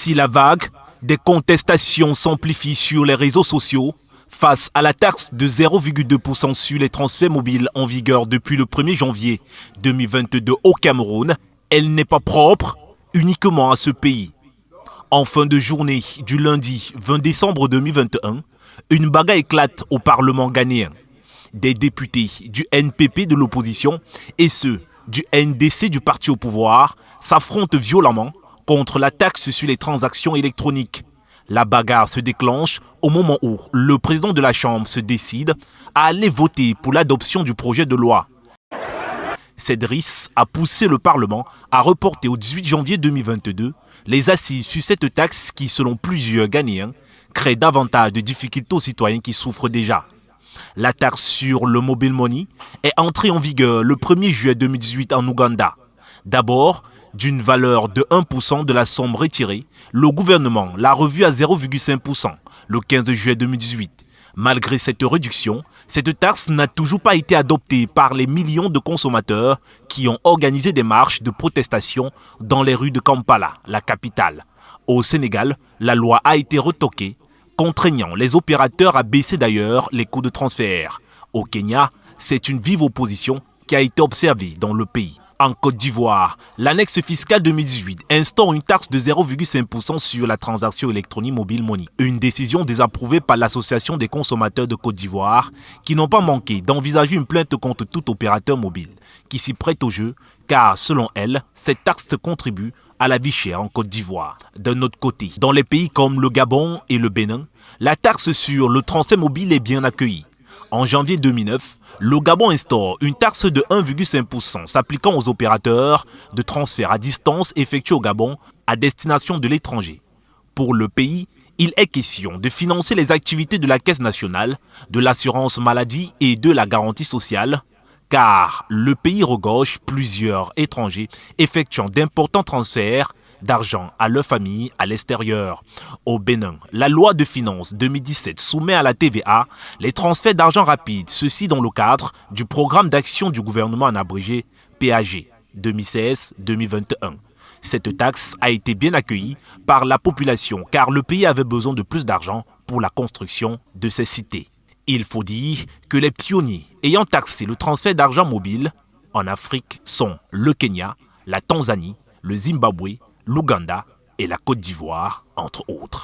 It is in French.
Si la vague des contestations s'amplifie sur les réseaux sociaux, face à la taxe de 0,2% sur les transferts mobiles en vigueur depuis le 1er janvier 2022 au Cameroun, elle n'est pas propre uniquement à ce pays. En fin de journée du lundi 20 décembre 2021, une bagarre éclate au Parlement ghanéen. Des députés du NPP de l'opposition et ceux du NDC du parti au pouvoir s'affrontent violemment contre la taxe sur les transactions électroniques. La bagarre se déclenche au moment où le président de la Chambre se décide à aller voter pour l'adoption du projet de loi. Cédric a poussé le Parlement à reporter au 18 janvier 2022 les assises sur cette taxe qui, selon plusieurs Ghanéens, crée davantage de difficultés aux citoyens qui souffrent déjà. La taxe sur le mobile money est entrée en vigueur le 1er juillet 2018 en Ouganda. D'abord, d'une valeur de 1% de la somme retirée, le gouvernement l'a revue à 0,5% le 15 juillet 2018. Malgré cette réduction, cette taxe n'a toujours pas été adoptée par les millions de consommateurs qui ont organisé des marches de protestation dans les rues de Kampala, la capitale. Au Sénégal, la loi a été retoquée, contraignant les opérateurs à baisser d'ailleurs les coûts de transfert. Au Kenya, c'est une vive opposition qui a été observée dans le pays. En Côte d'Ivoire, l'annexe fiscale 2018 instaure une taxe de 0,5% sur la transaction électronique mobile money. Une décision désapprouvée par l'Association des consommateurs de Côte d'Ivoire qui n'ont pas manqué d'envisager une plainte contre tout opérateur mobile qui s'y prête au jeu car, selon elle, cette taxe contribue à la vie chère en Côte d'Ivoire. D'un autre côté, dans les pays comme le Gabon et le Bénin, la taxe sur le transfert mobile est bien accueillie. En janvier 2009, le Gabon instaure une taxe de 1,5% s'appliquant aux opérateurs de transfert à distance effectués au Gabon à destination de l'étranger. Pour le pays, il est question de financer les activités de la Caisse nationale, de l'assurance maladie et de la garantie sociale, car le pays regorge plusieurs étrangers effectuant d'importants transferts d'argent à leur famille à l'extérieur. Au Bénin, la loi de finances 2017 soumet à la TVA les transferts d'argent rapides, ceci dans le cadre du programme d'action du gouvernement en abrégé PAG 2016-2021. Cette taxe a été bien accueillie par la population car le pays avait besoin de plus d'argent pour la construction de ses cités. Il faut dire que les pionniers ayant taxé le transfert d'argent mobile en Afrique sont le Kenya, la Tanzanie, le Zimbabwe, l'Ouganda et la Côte d'Ivoire, entre autres.